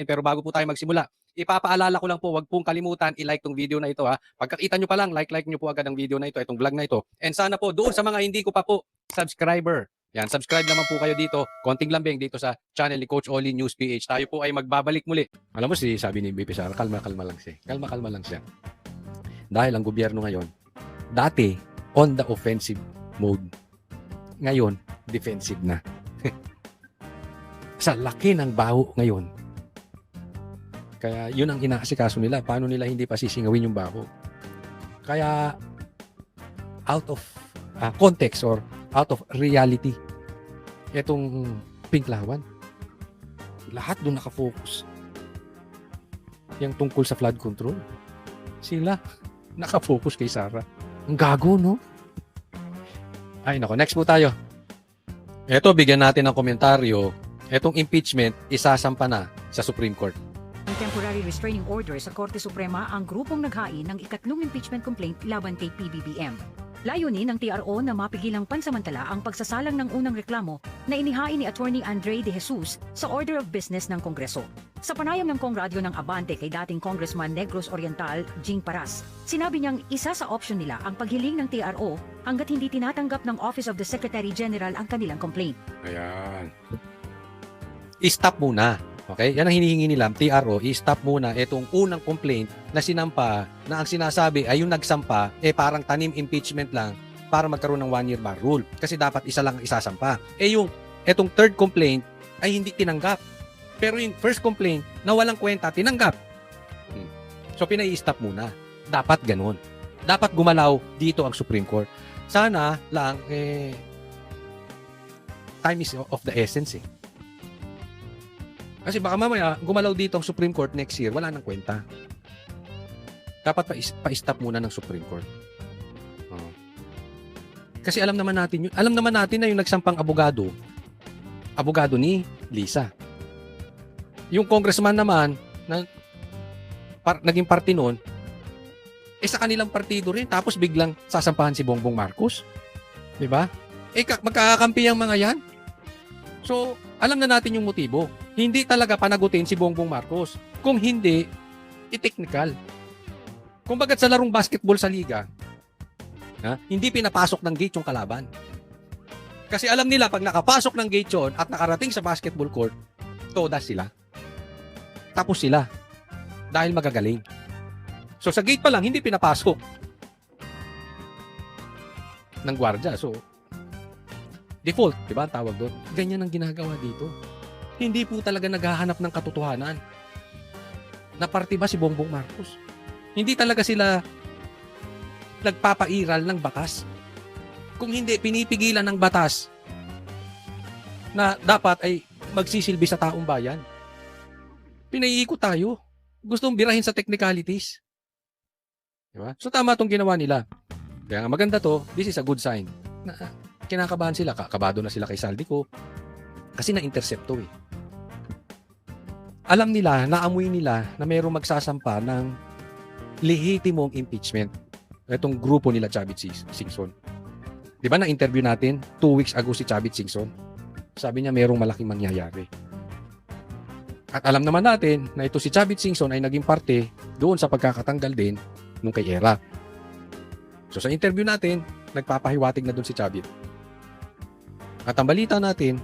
Pero bago po tayo magsimula, ipapaalala ko lang po, wag pong kalimutan i-like tong video na ito ha. Pagkakita nyo pa lang, like nyo po agad ang video na ito, itong vlog na ito. And sana po, doon sa mga hindi ko pa po subscriber, yan, subscribe naman po kayo dito. Konting lambing dito sa channel ni Coach Oli News PH. Tayo po ay magbabalik muli. Alam mo sabi ni BP Sara, kalma lang siya. Kalma lang siya. Dahil ang gobyerno ngayon, dati on the offensive mode. Ngayon, defensive na. Sa laki ng baho ngayon. Kaya yun ang inaasikaso nila. Paano nila hindi pa sisingawin yung baho? Kaya out of context or out of reality, itong Pinklawan, lahat doon nakafocus. Yung tungkol sa flood control, sila nakafocus kay Sara. Ang gago, no? Ay, nako. Next po tayo. Ito, bigyan natin ng komentaryo. Etong impeachment, isasampa na sa Supreme Court. Ang temporary restraining order sa Korte Suprema ang grupong naghain ng ikatlong impeachment complaint laban kay PBBM. Layunin ng TRO na mapigilang pansamantala ang pagsasalang ng unang reklamo na inihain ni Attorney Andre De Jesus sa Order of Business ng Kongreso. Sa panayam ng Kongradyo ng Abante kay dating Congressman Negros Oriental, Jing Paras, sinabi niyang isa sa option nila ang paghiling ng TRO hanggat hindi tinatanggap ng Office of the Secretary General ang kanilang complaint. Ayan. I-stop muna. Okay? Yan ang hinihingi nila, TRO, i-stop muna itong unang complaint na sinampa na ang sinasabi ay yung nagsampa, parang tanim impeachment lang para magkaroon ng 1-year bar rule. Kasi dapat isa lang ang isasampa. Itong third complaint ay hindi tinanggap. Pero yung first complaint na walang kwenta, tinanggap. So, pinai-stop muna. Dapat ganun. Dapat gumalaw dito ang Supreme Court. Sana lang, time is of the essence eh. Kasi baka mamaya, gumalaw dito ang Supreme Court next year, wala nang kwenta. Dapat pa-stop muna ng Supreme Court. Kasi alam naman natin yun. Alam naman natin na yung nagsampang abogado ni Lisa. Yung congressman naman, na naging party nun, sa kanilang partido rin, tapos biglang sasampahan si Bongbong Marcos. Diba? Magkakakampi ang mga yan. So, alam na natin yung motibo. Hindi talaga panagutin si Bongbong Marcos. Kung hindi, i-technical. Kung bagat sa larong basketball sa liga, hindi pinapasok ng gate yung kalaban. Kasi alam nila, pag nakapasok ng gate yun at nakarating sa basketball court, todas sila. Tapos sila. Dahil magagaling. So sa gate pa lang, hindi pinapasok ng gwardya. So, default, di ba ang tawag doon? Ganyan ang ginagawa dito. Hindi po talaga naghahanap ng katotohanan. Na party ba si Bongbong Marcos? Hindi talaga sila nagpapairal ng batas. Kung hindi, pinipigilan ng batas na dapat ay magsisilbi sa taong bayan. Pinaiikot tayo. Gustong birahin sa technicalities. Diba? So tama itong ginawa nila. Kaya nga maganda to, this is a good sign. Na kinakabahan sila, kakabado na sila kay Saldico. Kasi na-intercept to eh. Alam nila, naamoy nila na mayroong magsasampa ng lehitimong impeachment. Itong grupo nila Chavit Singson. Di ba na-interview natin 2 weeks ago si Chavit Singson? Sabi niya mayroong malaking mangyayari. At alam naman natin na ito si Chavit Singson ay naging parte doon sa pagkakatanggal din nung kay Era. So sa interview natin, nagpapahiwatig na doon si Chavit. At ang balita natin,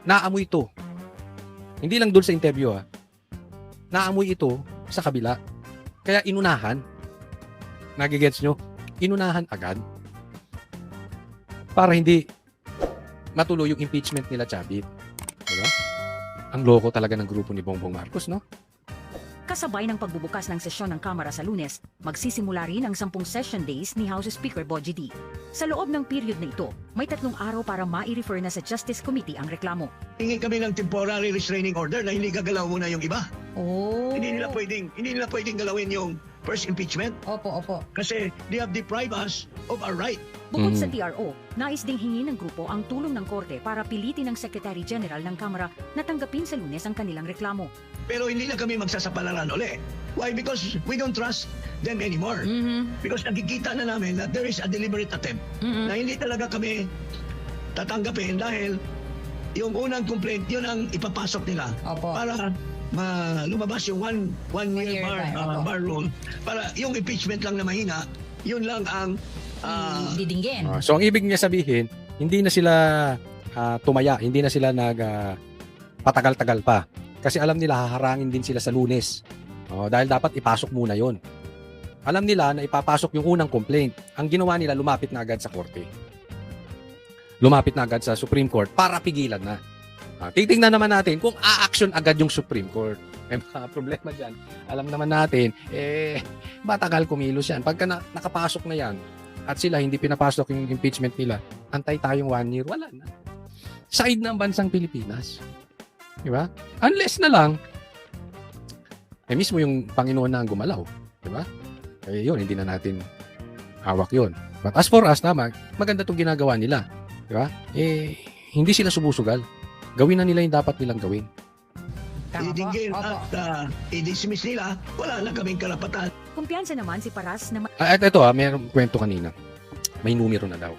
naamoy ito. Hindi lang doon sa interview naamoy ito sa kabila. Kaya inunahan. Nagigets nyo? Inunahan agad. Para hindi matuloy yung impeachment nila Chavit. Diba? Ang loko talaga ng grupo ni Bongbong Marcos, no? Kasabay ng pagbubukas ng sesyon ng Kamara sa Lunes, magsisimula rin ang 10 session days ni House Speaker Bogie D. Sa loob ng period na ito, may 3 araw para mai-refer na sa Justice Committee ang reklamo. Hingi kami ng temporary restraining order na hindi gagalaw muna yung iba. Oh. Hindi nila pwedeng galawin yung first impeachment Opo. kasi they have deprived us of our right. Bukod sa TRO, nais ding hingin ng grupo ang tulong ng Korte para pilitin ng Secretary General ng Kamara na tanggapin sa Lunes ang kanilang reklamo. Pero hindi na kami magsasapalaran uli. Why? Because we don't trust them anymore. Because nakikita na namin that there is a deliberate attempt na hindi talaga kami tatanggapin dahil yung unang complaint, yun ang ipapasok nila. Opo. Para lumabas yung one year year ban, opo. bar rule. Para yung impeachment lang na mahina, yun lang ang Didinggin. So ang ibig niya sabihin, hindi na sila tumaya, hindi na sila patagal-tagal pa. Kasi alam nila haharangin din sila sa Lunes. Dahil dapat ipasok muna yon. Alam nila na ipapasok yung unang complaint. Ang ginawa nila, lumapit na agad sa korte. Lumapit na agad sa Supreme Court para pigilan na. Titingnan naman natin kung a-action agad yung Supreme Court. May mga problema dyan. Alam naman natin, matagal kumilos yan. Pagka nakapasok na yan, at sila hindi pinapasok yung impeachment nila, antay tayong 1 year, wala na. Side ng bansang Pilipinas. Di ba? Unless na lang, mismo yung Panginoon na ang gumalaw. Di ba? Yun, hindi na natin hawak yun. But as for us naman, maganda itong ginagawa nila. Di ba? Hindi sila sumusugal. Gawin na nila yung dapat nilang gawin. Tama po. idinggin Opo. at i-dismiss nila, wala na kaming karapatan. Kumpiyansa naman si Paras na At ito mayroong kwento kanina. May numero na daw.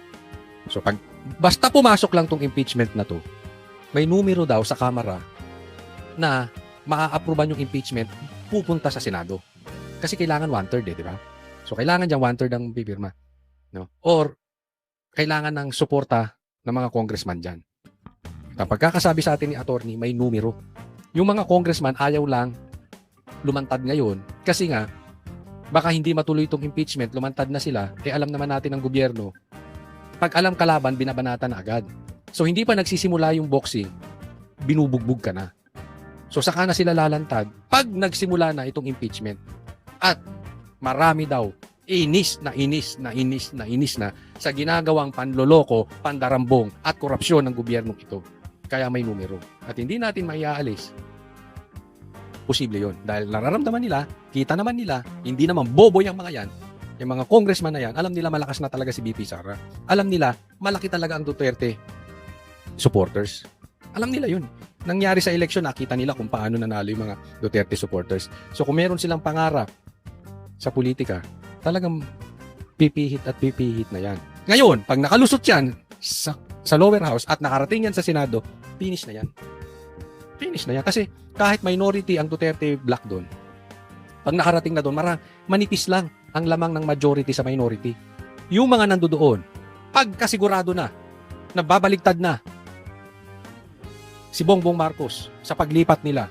So basta pumasok lang tong impeachment na to, may numero daw sa Kamara na maa-approvean yung impeachment pupunta sa Senado. Kasi kailangan 1/3 di ba? So kailangan dyan 1/3 ang pipirma. No? Or kailangan ng suporta ng mga congressman dyan. Kapag kakasabi sa atin ni attorney, may numero. Yung mga congressman ayaw lang lumantad ngayon kasi nga baka hindi matuloy itong impeachment, lumantad na sila, alam naman natin ng gobyerno, pag alam kalaban, binabanata na agad. So hindi pa nagsisimula yung boxing, binubugbog ka na. So saka na sila lalantad pag nagsimula na itong impeachment. At marami daw inis na sa ginagawang panloloko, pandarambong at korupsyon ng gobyernong ito. Kaya may numero. At hindi natin maiaalis. Posible yon. Dahil nararamdaman nila, kita naman nila, hindi naman bobo yung mga yan. Yung mga congressman na yan, alam nila malakas na talaga si BP Sara. Alam nila, malaki talaga ang Duterte supporters. Alam nila yun. Nangyari sa eleksyon, nakita nila kung paano nanalo yung mga Duterte supporters. So kung meron silang pangarap sa politika, talagang pipihit na yan. Ngayon, pag nakalusot yan sa lower house at nakarating yan sa Senado, finish na yan. Finish na yan. Kasi kahit minority ang Duterte block doon, pag nakarating na doon, manipis lang ang lamang ng majority sa minority. Yung mga nandoon, pagkasigurado na, nababaligtad na si Bongbong Marcos sa paglipat nila,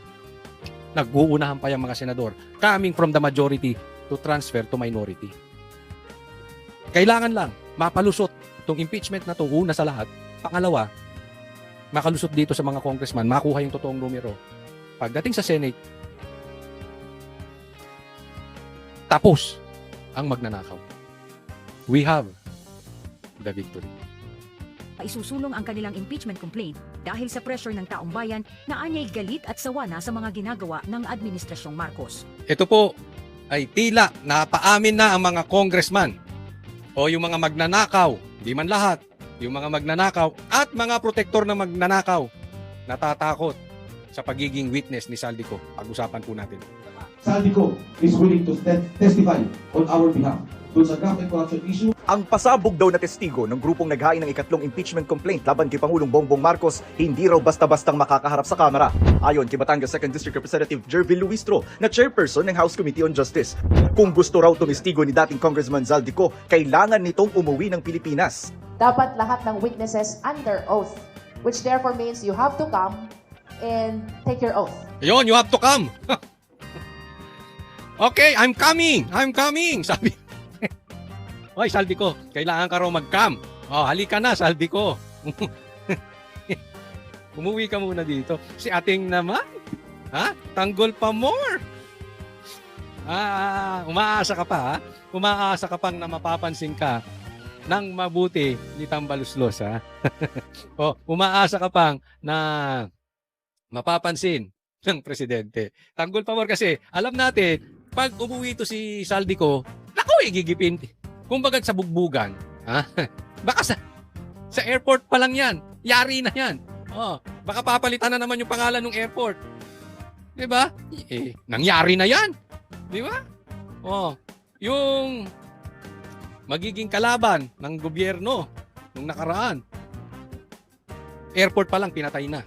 nag-uunahan pa yung mga senador coming from the majority to transfer to minority. Kailangan lang mapalusot itong impeachment na to, una sa lahat. Pangalawa, makalusot dito sa mga congressman, makuha yung totoong numero. Pagdating sa Senate, tapos ang magnanakaw. We have the victory. isusulong ang kanilang impeachment complaint dahil sa pressure ng taong bayan na anya'y galit at sawa na sa mga ginagawa ng Administrasyong Marcos. Ito po ay tila napaamin na ang mga congressman o yung mga magnanakaw, di man lahat, yung mga magnanakaw at mga protektor na magnanakaw natatakot sa pagiging witness ni Saldico. Pag-usapan po natin. Saldico is willing to testify on our behalf dun sa graft and corruption issue. Ang pasabog daw na testigo ng grupong naghain ng ikatlong impeachment complaint laban kay Pangulong Bongbong Marcos hindi raw basta-bastang makakaharap sa Kamara. Ayon kay Batangas 2nd District Representative Jervil Luistro na chairperson ng House Committee on Justice. Kung gusto raw tumestigo ni dating Congressman Zaldico, kailangan nitong umuwi ng Pilipinas. Dapat lahat ng witnesses under oath, which therefore means you have to come and take your oath. Ayun, you have to come. Okay, I'm coming. Sabi. Oy, Saldico, kailangan ka raw mag-cam. Oh, halika na, Saldico. Umuwi ka muna dito. Si ating naman, tanggol pa more. Umaasa ka pa, ha? Umaasa ka pang na mapapansin ka ng mabuti ni Tambaluslos, ha? Umaasa ka pang na mapapansin ng presidente. Tanggol pa more kasi alam natin, pag umuwi to si Saldico, naku, igigipin. Kumbaga sa bugbugan, baka sa airport pa lang yan. Yari na yan. Baka papalitan na naman yung pangalan ng airport. Di ba? Nangyari na yan. Di ba? Yung magiging kalaban ng gobyerno nung nakaraan, Airport pa lang, pinatay na.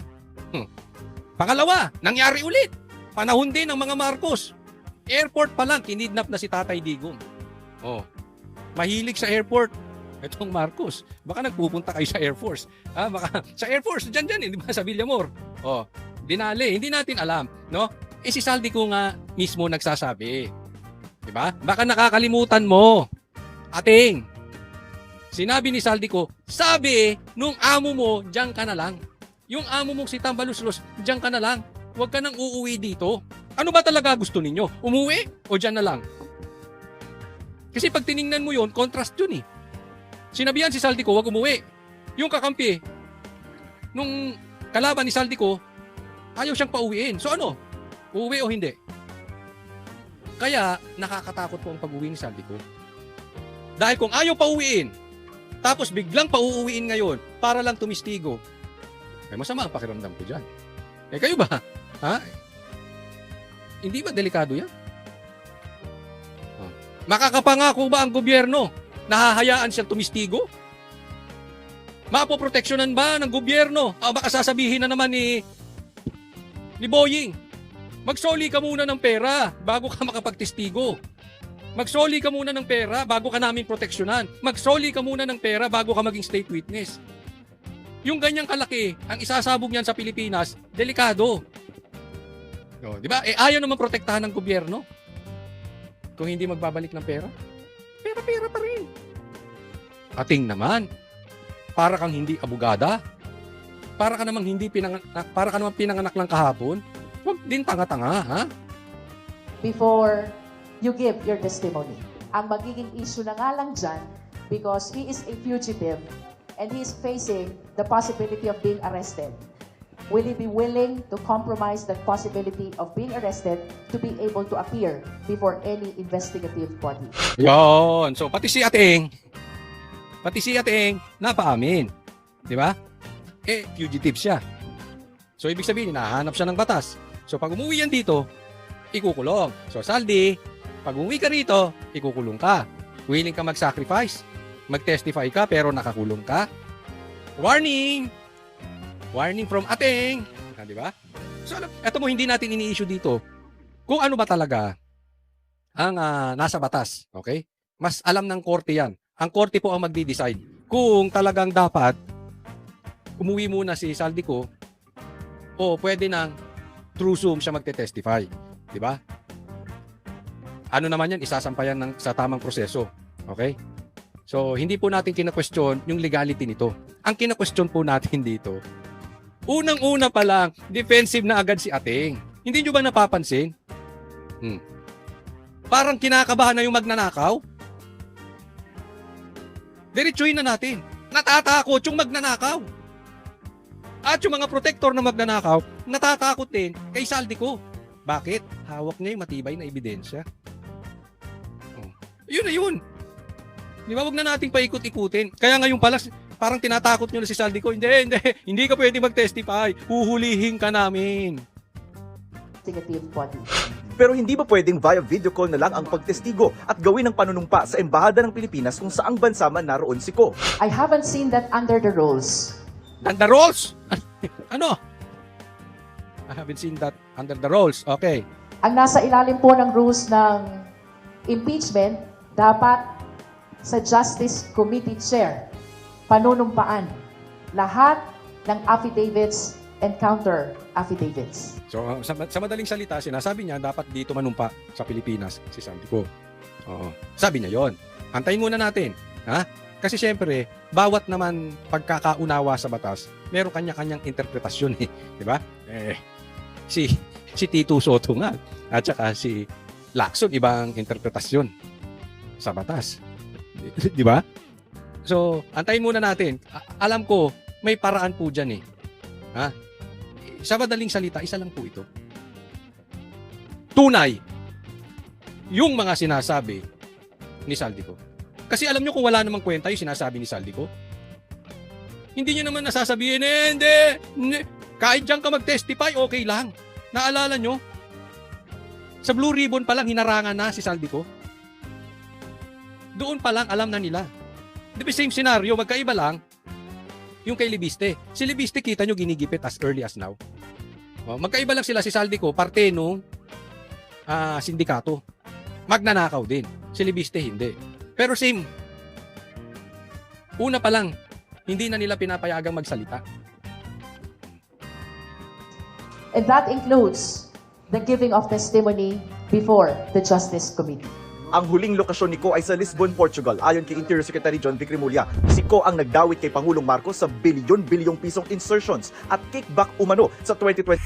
Pangalawa, nangyari ulit. Panahon din ng mga Marcos. Airport pa lang, kinidnap na si Tatay Digong. Oh, mahilig sa airport. Itong Marcos. Baka nagpupunta kayo sa Air Force. Baka sa Air Force, dyan, di ba? Sa Villamor. Oh, dinali. Hindi natin alam, no? Si Saldico nga mismo nagsasabi. Di ba? Baka nakakalimutan mo. Ating, sinabi ni Saldico, sabi nung amo mo, diyan ka na lang. Yung amo mong si Tambaluslos, diyan ka na lang. Huwag ka nang uuwi dito. Ano ba talaga gusto ninyo? Umuwi o diyan na lang? Kasi pag tiningnan mo yon, contrast yun eh. Sinabihan si Saldico, huwag umuwi. Yung kakampi, nung kalaban ni Saldico, ayaw siyang pauwiin. So ano? Uuwi o hindi? Kaya nakakatakot po ang pag-uwi ni Saldico. Dahil kung ayaw pauwiin, tapos biglang pauuwiin ngayon para lang tumistigo, ay masama ang pakiramdam ko dyan. Kayo ba? Ha? Hindi ba delikado yan? Makakapangako ba ang gobyerno? Nahahayaan siyang tumistigo? Mapoproteksyonan ba ng gobyerno? Baka sasabihin na naman ni Boying, magsoli ka muna ng pera bago ka makapagtistigo. Magsoli ka muna ng pera bago ka namin proteksyonan. Magsoli ka muna ng pera bago ka maging state witness. Yung ganyang kalaki, ang isasabog niyan sa Pilipinas, delikado. Di ba? Ayaw naman protektahan ng gobyerno. Kung hindi magbabalik ng pera, pera pa rin. Ating naman, para kang hindi abogada, para ka namang pinanganak lang kahapon, huwag din tanga-tanga, ha? Before you give your testimony, ang magiging issue na nga lang dyan, because he is a fugitive and he is facing the possibility of being arrested. Will he be willing to compromise that possibility of being arrested to be able to appear before any investigative body? Yon. So, pati si Ating, napaamin. Di ba? Fugitive siya. So, ibig sabihin, nahanap siya ng batas. So, pag umuwi yan dito, ikukulong. So, Saldi, pag umuwi ka rito, ikukulong ka. Willing ka mag-sacrifice, mag-testify ka, pero nakakulong ka. Warning! Warning from Ating. Di ba? So, eto mo, hindi natin ini-issue dito kung ano ba talaga ang nasa batas. Okay? Mas alam ng korte yan. Ang korte po ang magdi-decide kung talagang dapat umuwi muna si Saldico o pwede nang through Zoom siya magte-testify. Di ba? Ano naman yan? Isasampayan sa tamang proseso. Okay? So, hindi po natin kina-question yung legality nito. Ang kina-question po natin dito, unang-una pa lang, defensive na agad si Ating. Hindi nyo ba napapansin? Parang kinakabahan na yung magnanakaw. Diretsuhin na natin. Natatakot yung magnanakaw. At yung mga protector na magnanakaw, natatakot din kay Saldico. Bakit? Hawak niya yung matibay na ebidensya. Yun na yun. Di ba, wag na nating paikot-ikutin. Kaya ngayon pala, parang tinatakot nyo na si Saldico. Hindi ka pwede mag-testify. Huhulihin ka namin. Investigative body. Pero hindi ba pwedeng via video call na lang ang pagtestigo at gawin ng panunumpa sa Embahada ng Pilipinas kung saang bansa man naroon si Ko? I haven't seen that under the rules. Under the rules? Ano? I haven't seen that under the rules. Okay. Ang nasa ilalim po ng rules ng impeachment, dapat sa Justice Committee Chair, panunumpaan lahat ng affidavits and counter affidavits. So, sa madaling salita, sinasabi niya, dapat dito manumpa sa Pilipinas si Saldico. Oo. Sabi niya yon. Antayin muna natin. Ha? Kasi syempre, bawat naman pagkakaunawa sa batas, meron kanya-kanyang interpretasyon eh. Di ba? Si Tito Soto nga, at saka si Lacson, ibang interpretasyon sa batas. Di ba? So, antayin muna natin. Alam ko, may paraan po dyan eh. Ha? Sa madaling salita, isa lang po ito. Tunay yung mga sinasabi ni Saldico. Kasi alam nyo kung wala namang kwenta yung sinasabi ni Saldico. Hindi nyo naman nasasabihin, hindi. Kahit dyan ka mag-testify, okay lang. Naalala nyo? Sa Blue Ribbon pa lang, hinarangan na si Saldico. Doon pa lang, alam na nila. Di ba same scenario, magkaiba lang. yung kay Libiste. Si Libiste, kita nyo, ginigipit as early as now. Magkaiba lang sila. Si Saldico, parte nung sindikato. Magnanakaw din. Si Libiste, hindi. Pero same. Una pa lang, hindi na nila pinapayagang magsalita. And that includes the giving of testimony before the Justice Committee. Ang huling lokasyon ni Ko ay sa Lisbon, Portugal. Ayon kay Interior Secretary John Vic Remulla, si Ko ang nagdawit kay Pangulong Marcos sa bilyon-bilyong pisong insertions at kickback umano sa 2020.